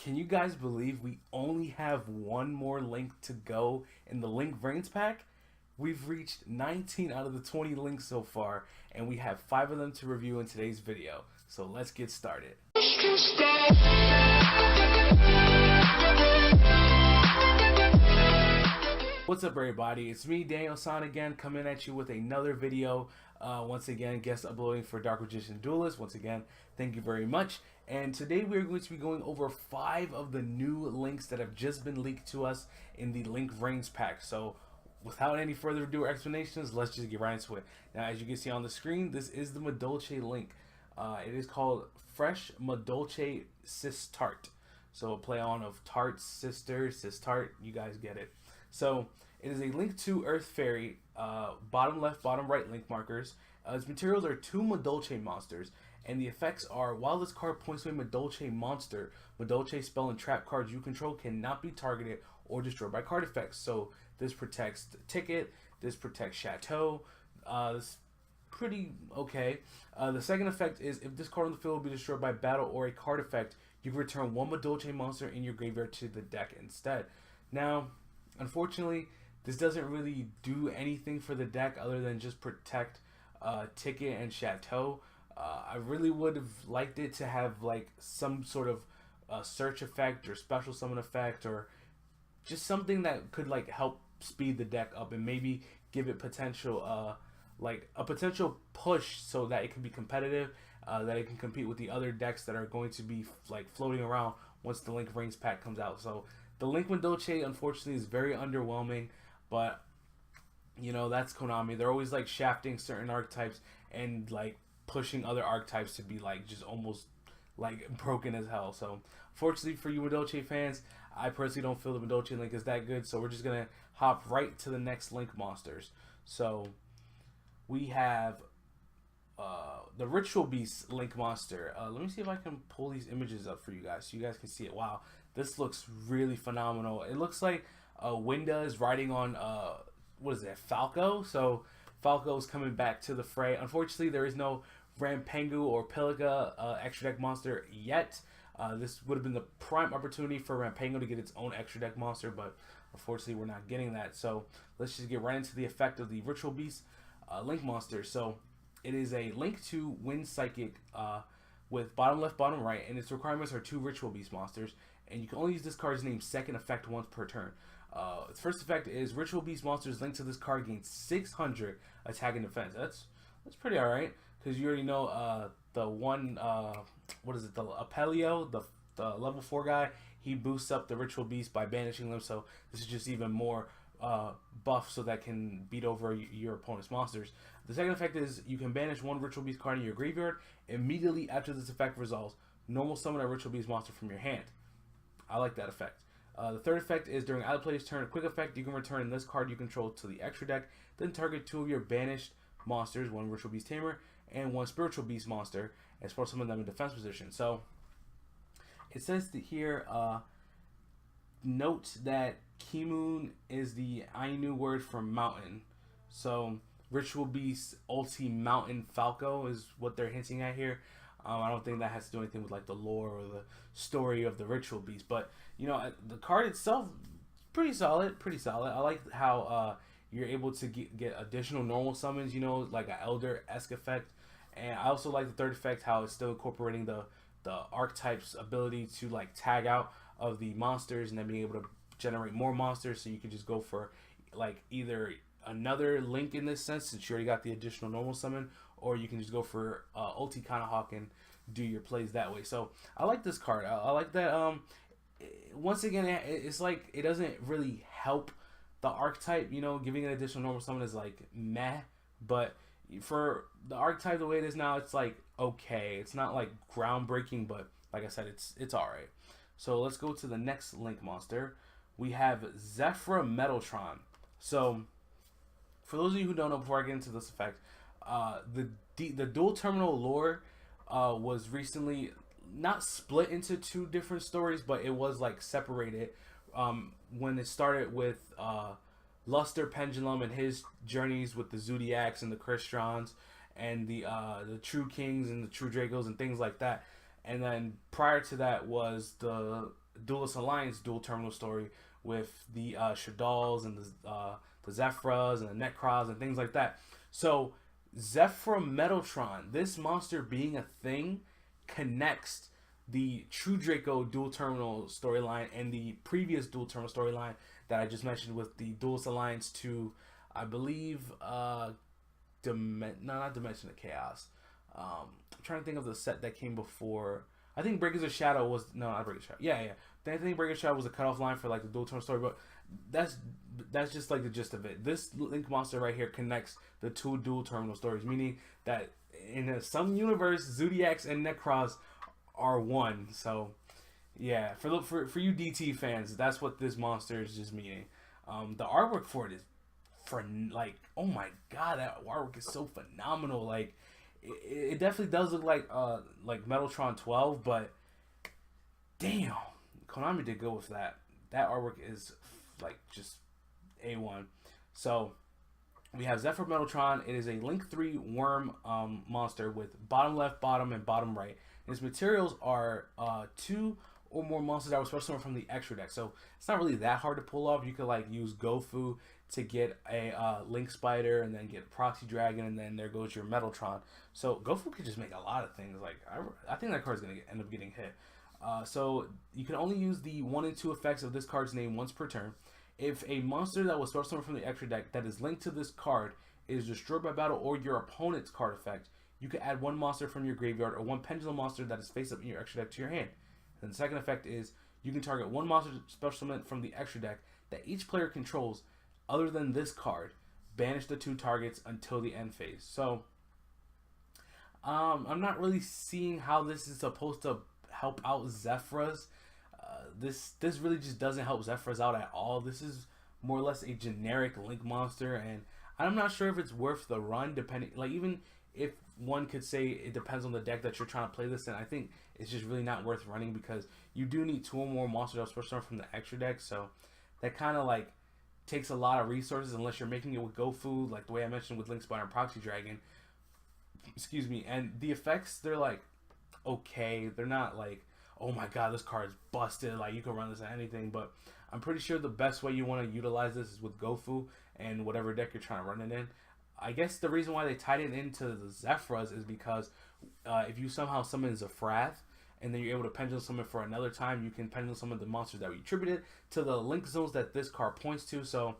Can you guys believe we only have one more link to go in the Link Brains pack? We've reached 19 out of the 20 links so far, and we have 5 of them to review in today's video. So let's get started. What's up, everybody? It's me, Daniel-san, again, coming at you with another video. Once again, guest uploading for Dark Magician Duelist. Once again, thank you very much. And today we're going to be going over 5 of the new links that have just been leaked to us in the Link Brains pack. So without any further ado or explanations, let's just get right into it. Now, as you can see on the screen, this is the MADOLCHE link. It is called Fresh MADOLCHE Sis Tart. So a play on of Tart, Sister, Sis Tart, you guys get it. So it is a link to Earth Fairy, bottom left, bottom right link markers. Its materials are 2 MADOLCHE monsters, and the effects are: while this card points to a MADOLCHE monster, MADOLCHE spell and trap cards you control cannot be targeted or destroyed by card effects. So this protects Ticket, this protects Chateau. This pretty okay. The second effect is: if this card on the field will be destroyed by battle or a card effect, you can return 1 MADOLCHE monster in your graveyard to the deck instead. Now, unfortunately, this doesn't really do anything for the deck other than just protect Ticket and Chateau. I really would have liked it to have like some sort of search effect or special summon effect, or just something that could like help speed the deck up and maybe give it potential like a potential push so that it can be competitive, that it can compete with the other decks that are going to be like floating around once the Link Brains pack comes out. So the Link MADOLCHE unfortunately is very underwhelming, but you know, that's Konami. They're always like shafting certain archetypes and like pushing other archetypes to be like just almost like broken as hell. So fortunately for you MADOLCHE fans, I personally don't feel the MADOLCHE link is that good, so we're just gonna hop right to the next link monsters. So we have the Ritual Beast link monster. Let me see if I can pull these images up for you guys so you guys can see it. Wow, this looks really phenomenal. It looks like Winda is riding on what is it, Falco? So Falco is coming back to the fray. Unfortunately, there is no Rampengu or Pelica extra deck monster yet. This would have been the prime opportunity for Rampengu to get its own extra deck monster, but unfortunately we're not getting that. So let's just get right into the effect of the Ritual Beast link monster. So it is a link to Wind Psychic with bottom left, bottom right, and its requirements are 2 Ritual Beast monsters, and you can only use this card's name's second effect once per turn. Its first effect is: Ritual Beast monsters linked to this card gain 600 attack and defense. That's pretty alright, because you already know the one, what is it, the Apelio, the level 4 guy, he boosts up the Ritual Beast by banishing them, so this is just even more buff so that can beat over your opponent's monsters. The second effect is: you can banish 1 Ritual Beast card in your graveyard. Immediately after this effect resolves, normal summon a Ritual Beast monster from your hand. I like that effect. The third effect is: during either player's turn, a quick effect, you can return this card you control to the extra deck, then target 2 of your banished monsters, 1 Ritual Beast Tamer and 1 Spiritual Beast monster, and spell summon them in defense position. So it says that here, note that Kimoon is the Ainu word for mountain. So Ritual Beast Ulti Mountain Falco is what they're hinting at here. I don't think that has to do anything with like the lore or the story of the Ritual Beast, but you know, the card itself, pretty solid. I like how you're able to get additional normal summons, you know, like an Elder-esque effect. And I also like the third effect, how it's still incorporating the archetype's ability to like tag out of the monsters and then being able to generate more monsters, so you can just go for like either another link in this sense, since you already got the additional normal summon, or you can just go for Ulti Kanahawk and do your plays that way. So I like this card. I like that. Once again, it's like it doesn't really help the archetype. You know, giving an additional normal summon is like meh, but for the archetype the way it is now, it's like okay. It's not like groundbreaking, but like I said, it's alright. So let's go to the next link monster. We have ZEFRA Metaltron. So for those of you who don't know, before I get into this effect, the dual terminal lore was recently not split into 2 different stories, but it was like separated when it started with Luster Pendulum and his journeys with the Zodiacs and the Crystons and the True Kings and the True Dracos and things like that. And then prior to that was the Duelist Alliance dual terminal story with the Shadals and the ZEFRAs and the Necros and things like that. So ZEFRA Metaltron, this monster being a thing, connects the True Draco dual terminal storyline and the previous dual terminal storyline that I just mentioned with the Duelist Alliance to, I believe, not Dimension of Chaos. I'm trying to think of the set that came before. I think Breakers of Shadow was not Breakers of Shadow. Yeah. I think Breakers of Shadow was a cutoff line for like the dual terminal story, but that's just like the gist of it. This Link monster right here connects the two dual terminal stories, meaning that in some universe, Zodiacs and Necros are one. So yeah, for you DT fans, that's what this monster is just meaning. The artwork for it is like, oh my god, that artwork is so phenomenal. Like it definitely does look like Metaltron 12, but damn, Konami did go with that. That artwork is like just A1. So we have ZEFRA Metaltron. It is a Link 3 worm monster with bottom left, bottom, and bottom right. And its materials are 2 or more monsters that were special from the extra deck. So it's not really that hard to pull off. You could like use Gofu to get a Link Spider, and then get Proxy Dragon, and then there goes your Metaltron. So Gofu could just make a lot of things. Like I think that card's gonna end up getting hit. So you can only use the 1 and 2 effects of this card's name once per turn. If a monster that was special from the extra deck that is linked to this card is destroyed by battle or your opponent's card effect, you can add 1 monster from your graveyard or 1 pendulum monster that is face up in your extra deck to your hand. And the second effect is you can target 1 monster special summon from the extra deck that each player controls other than this card. Banish the 2 targets until the end phase. So I'm not really seeing how this is supposed to help out ZEFRAs. This really just doesn't help ZEFRAs out at all. This is more or less a generic Link monster, and I'm not sure if it's worth the run, depending, like, even if one could say it depends on the deck that you're trying to play this in. I think it's just really not worth running because you do need 2 or more monsters especially from the extra deck, so that kind of like takes a lot of resources unless you're making it with Gofu, like the way I mentioned with Link Spider and Proxy Dragon. Excuse me. And the effects, they're like okay, they're not like, oh my god, this card is busted, like you can run this at anything, but I'm pretty sure the best way you want to utilize this is with Gofu and whatever deck you're trying to run it in. I guess the reason why they tied it into the ZEFRAs is because if you somehow summon ZEFRA and then you're able to pendulum summon for another time, you can pendulum summon the monsters that we attributed to the link zones that this card points to. So,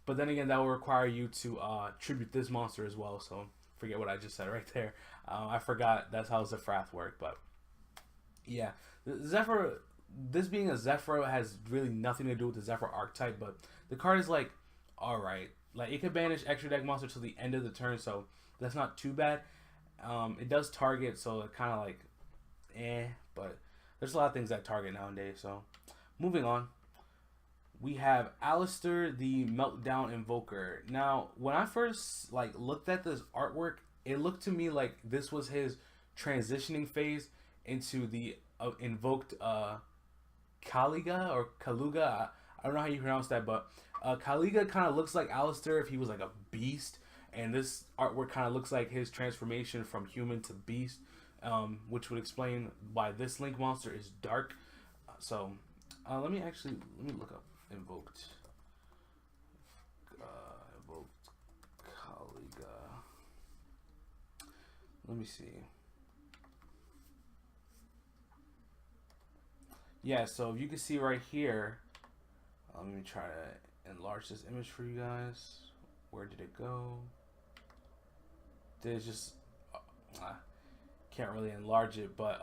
but then again, that will require you to tribute this monster as well. So forget what I just said right there. I forgot that's how ZEFRA work, but yeah, ZEFRA. This being a ZEFRA has really nothing to do with the ZEFRA archetype, but the card is like, all right, like it can banish extra deck monster till the end of the turn, so that's not too bad. It does target, so it kind of like, but there's a lot of things that target nowadays. So moving on, we have Alistair the Meltdown Invoker. Now, when I first like looked at this artwork, it looked to me like this was his transitioning phase into the invoked Kaliga or Kaluga. I don't know how you pronounce that, but Kaliga kind of looks like Alistair if he was like a beast, and this artwork kind of looks like his transformation from human to beast, which would explain why this Link monster is dark. So let me look up invoked Kaliga. Let me see. Yeah, so you can see right here, let me try to enlarge this image for you guys. Where did it go? There's just, can't really enlarge it, but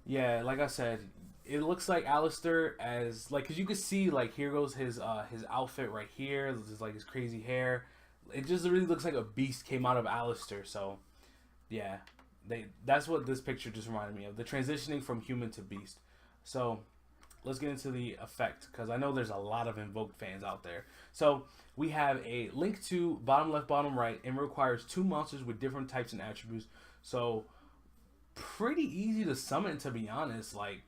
yeah, like I said, it looks like Alistair as, like, cause you can see, like, here goes his outfit right here. This is like his crazy hair. It just really looks like a beast came out of Alistair. So yeah. That's what this picture just reminded me of, the transitioning from human to beast. So let's get into the effect, because I know there's a lot of invoked fans out there. So we have a link to bottom left, bottom right, and requires 2 monsters with different types and attributes. So pretty easy to summon, to be honest. Like,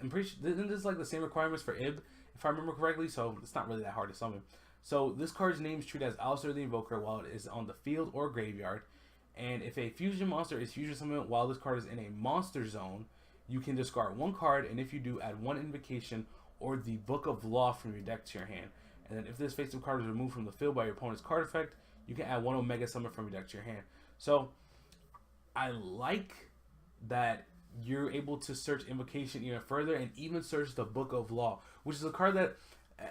I'm pretty sure this is like the same requirements for Ib, if I remember correctly. So it's not really that hard to summon. So this card's name is treated as Alistair the Invoker while it is on the field or graveyard. And if a fusion monster is fusion summoned while this card is in a monster zone, you can discard one card, and if you do, add one invocation or the Book of Law from your deck to your hand. And then if this face-up card is removed from the field by your opponent's card effect, you can add one Omega Summon from your deck to your hand. So I like that you're able to search Invocation even further and even search the Book of Law, which is a card that,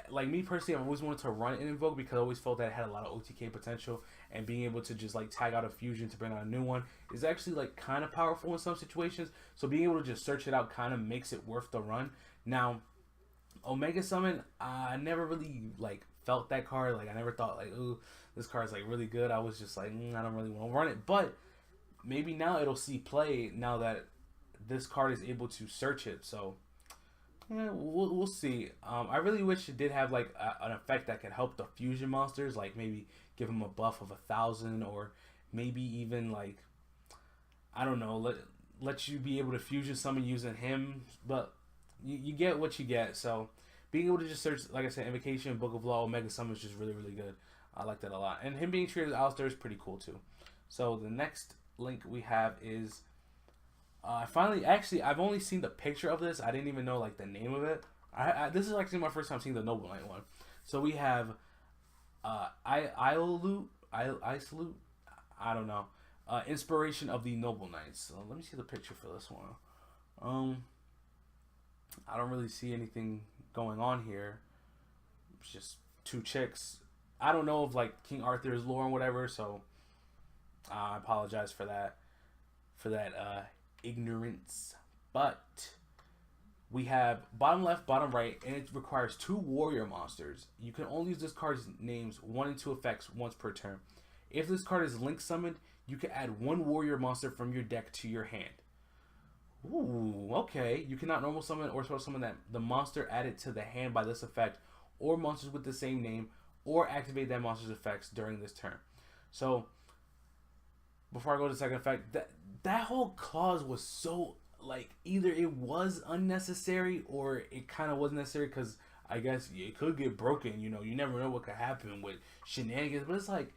like me personally, I've always wanted to run and invoke because I always felt that it had a lot of OTK potential, and being able to just like tag out a fusion to bring out a new one is actually like kind of powerful in some situations. So being able to just search it out kind of makes it worth the run. Now, Omega Summon, I never really like felt that card. Like I never thought like, ooh, this card's like really good. I was just like, I don't really want to run it. But maybe now it'll see play now that this card is able to search it. So yeah, we'll see. I really wish it did have like an effect that could help the fusion monsters, like maybe give them a buff of 1,000, or maybe even like, I don't know, let you be able to fusion summon using him. But you get what you get. So being able to just search, like I said, Invocation, Book of Law, Omega Summon is just really, really good. I like that a lot. And him being treated as Alistair is pretty cool too. So the next link we have is, finally, actually, I've only seen the picture of this. I didn't even know like the name of it. This is actually my first time seeing the Noble Knight one. So we have Isolute, I don't know. Inspiration of the Noble Knights. So let me see the picture for this one. I don't really see anything going on here. It's just two chicks. I don't know if like King Arthur's lore and whatever, so I apologize for that. Ignorance. But we have bottom left, bottom right, and it requires 2 warrior monsters. You can only use this card's names 1 and 2 effects once per turn. If this card is link summoned, you can add 1 warrior monster from your deck to your hand. Ooh, okay. You cannot normal summon or special summon that the monster added to the hand by this effect, or monsters with the same name, or activate that monster's effects during this turn. So before I go to the second effect, that whole clause was so like, either it was unnecessary or it kind of was necessary, because I guess it could get broken. You know, you never know what could happen with shenanigans. But it's like,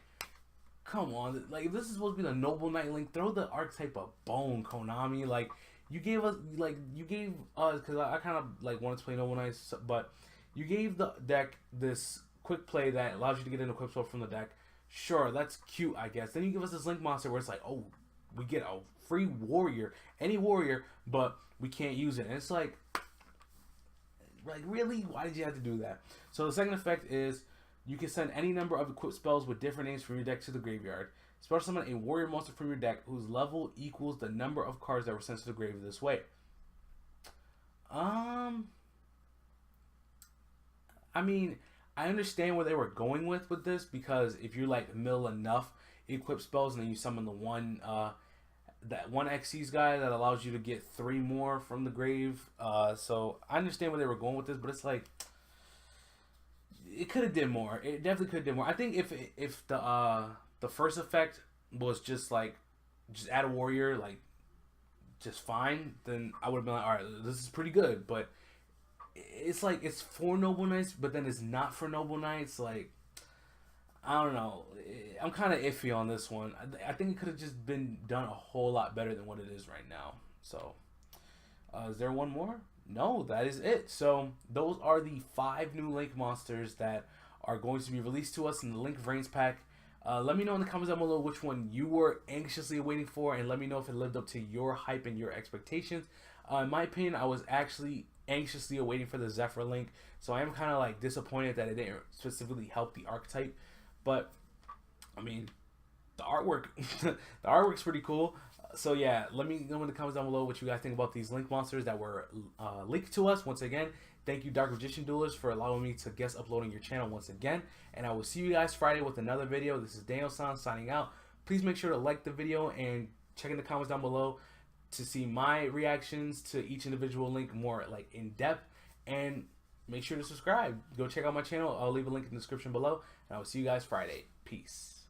come on, like if this is supposed to be the Noble Knight link, throw the archetype of bone, Konami. Like you gave us, because I kind of like wanted to play Noble Knights, but you gave the deck this quick play that allows you to get an equip spell from the deck. Sure, that's cute, I guess. Then you give us this link monster where it's like, oh, we get a free warrior, any warrior, but we can't use it. And it's like really, why did you have to do that? So the second effect is you can send any number of equipped spells with different names from your deck to the graveyard. Special summon a warrior monster from your deck whose level equals the number of cards that were sent to the grave this way. I mean, I understand where they were going with this, because if you like mill enough equipped spells and then you summon the one that one Xyz guy that allows you to get 3 more from the grave. So I understand where they were going with this, but it's like it could have did more. It definitely could have did more. I think if the first effect was just add a warrior, like just fine, then I would have been like, all right, this is pretty good. But it's like it's for Noble Knights, but then it's not for Noble Knights. Like, I don't know. I'm kind of iffy on this one. I think it could have just been done a whole lot better than what it is right now. So, is there one more? No, that is it. So, those are the 5 new Link monsters that are going to be released to us in the Link Vrains pack. Let me know in the comments down below which one you were anxiously waiting for, and let me know if it lived up to your hype and your expectations. In my opinion, I was actually anxiously awaiting for the ZEFRA link, so I am kind of like disappointed that it didn't specifically help the archetype. But I mean, the artwork, the artwork's pretty cool. So yeah, let me know in the comments down below what you guys think about these link monsters that were leaked to us. Once again, thank you, Dark Magician Duelist, for allowing me to guest uploading your channel once again. And I will see you guys Friday with another video. This is Daniel-san signing out. Please make sure to like the video and check in the comments down below to see my reactions to each individual link more like in depth. And make sure to subscribe. Go check out my channel. I'll leave a link in the description below. And I will see you guys Friday. Peace.